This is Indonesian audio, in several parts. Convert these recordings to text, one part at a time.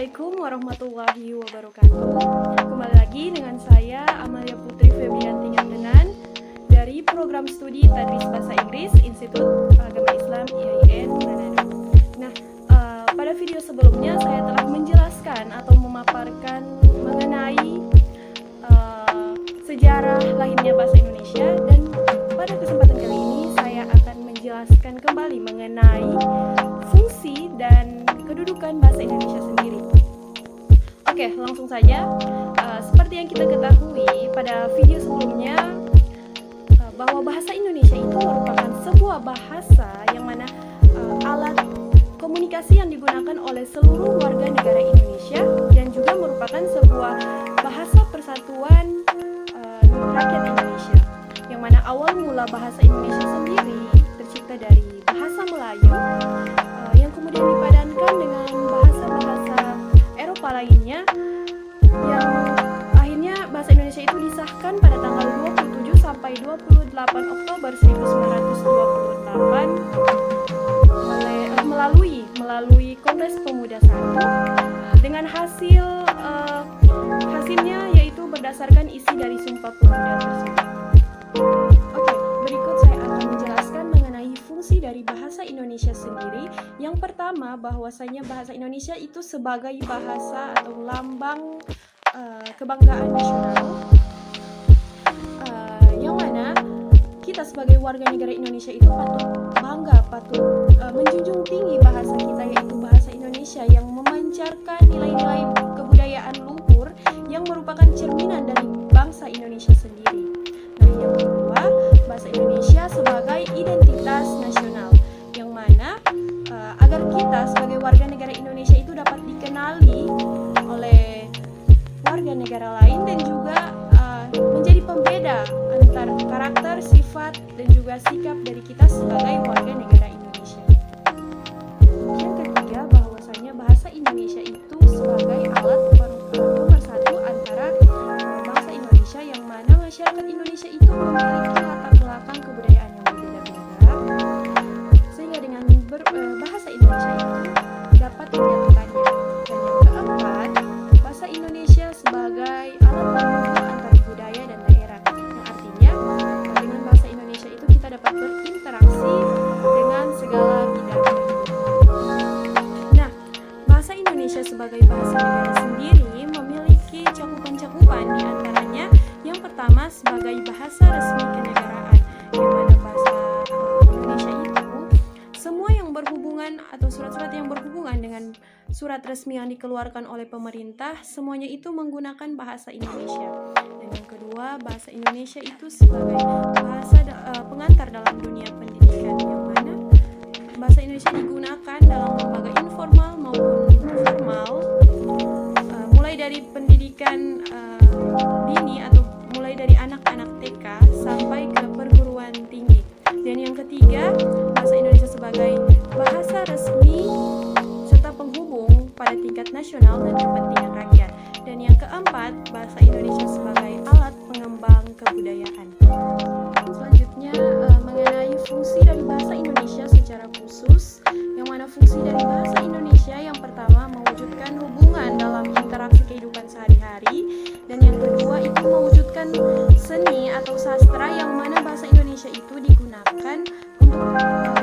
Assalamualaikum warahmatullahi wabarakatuh. Kembali lagi dengan saya Amalia Putri Febrianti Nyantenan dari program studi Tadris Bahasa Inggris Institut Agama Islam IAIN Manado. Nah, pada video sebelumnya saya telah menjelaskan atau memaparkan mengenai sejarah lahirnya bahasa Indonesia, dan pada kesempatan kali ini saya akan menjelaskan kembali mengenai fungsi dan kedudukan bahasa Indonesia sendiri. Oke, langsung saja. Seperti yang kita ketahui pada video sebelumnya, bahwa bahasa Indonesia itu merupakan sebuah bahasa yang mana alat komunikasi yang digunakan oleh seluruh warga negara Indonesia, dan juga merupakan sebuah bahasa persatuan rakyat Indonesia, yang mana awal mula bahasa Indonesia sendiri tercipta dari bahasa Melayu yang kemudian dipadankan dengan bahasa-bahasa Eropa lainnya, yang akhirnya bahasa Indonesia itu disahkan pada tanggal 27 sampai 28 Oktober 1928 melalui Kongres Pemuda I, dengan hasilnya yaitu berdasarkan isi dari Sumpah Pemuda tersebut. Oke, berikut saya akan menjelaskan mengenai fungsi dari bahasa Indonesia sendiri. Yang pertama, bahwasanya bahasa Indonesia itu sebagai bahasa atau lambang kebanggaan nasional, yang mana kita sebagai warga negara Indonesia itu patut menjunjung tinggi bahasa kita, yaitu bahasa Indonesia yang memancarkan nilai-nilai kebudayaan luhur yang merupakan cerminan dari bangsa Indonesia sendiri. Nah, yang kedua, bahasa Indonesia sebagai identitas nasional, yang mana agar kita sebagai warga negara Indonesia itu dapat dikenali oleh warga negara lain, dan juga menjadi pembeda antar karakter, sifat, dan juga sikap dari kita sebagai warga negara Indonesia. Yang ketiga, bahwasanya bahasa Indonesia itu sebagai alat pemersatu antara bangsa Indonesia, yang mana masyarakat Indonesia itu memiliki latar belakang kebudayaan yang berbeda-beda, sehingga dengan bahasa Indonesia itu dapat menyatukannya. Dan yang keempat, bahasa Indonesia sebagai alat penghubung antara budaya dan daerah, yang artinya dengan bahasa Indonesia itu kita dapat berinteraksi dengan segala bidang kehidupan. Nah, bahasa Indonesia sebagai bahasa negara sendiri memiliki cakupan-cakupan, di antaranya yang pertama sebagai bahasa resmi kenegaraan, yang mana bahasa Indonesia itu semua yang berhubungan atau surat-surat yang berhubungan dengan surat resmi yang dikeluarkan oleh pemerintah, semuanya itu menggunakan bahasa Indonesia. Dan yang kedua, bahasa Indonesia itu sebagai bahasa pengantar dalam dunia pendidikan, yang mana bahasa Indonesia digunakan dalam lembaga informal maupun formal, mulai dari pendidikan dini atau mulai dari anak-anak TK sampai ke perguruan tinggi. Dan yang ketiga, bahasa Indonesia sebagai bahasa resmi serta penghubung pada tingkat nasional dan kepentingan rakyat. Dan yang keempat, bahasa Indonesia sebagai alat pengembang kebudayaan. Selanjutnya, mengenai fungsi dari bahasa Indonesia secara khusus, yang mana fungsi dari bahasa Indonesia yang pertama mewujudkan hubungan dalam interaksi kehidupan sehari-hari, dan yang kedua itu mewujudkan seni atau sastra, yang mana bahasa Indonesia itu digunakan untuk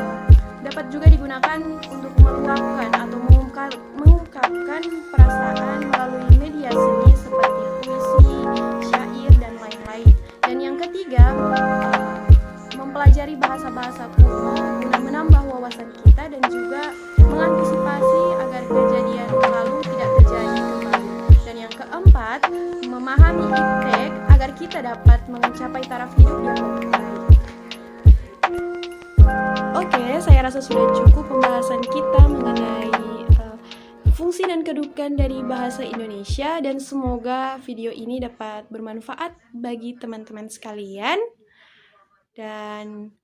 dapat juga digunakan untuk meluapkan atau mengungkapkan perasaan melalui media seni seperti puisi, syair, dan lain-lain. Dan yang ketiga, mempelajari bahasa-bahasa kuno guna menambah wawasan kita dan juga mengantisipasi agar kejadian lalu tidak terjadi kembali. Dan yang keempat, memahami iptek agar kita dapat mencapai taraf hidup yang lebih baik. Oke, saya rasa sudah cukup pembahasan kita mengenai fungsi dan kedudukan dari bahasa Indonesia, dan semoga video ini dapat bermanfaat bagi teman-teman sekalian. Dan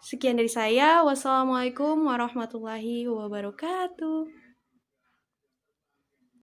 sekian dari saya. Wassalamualaikum warahmatullahi wabarakatuh.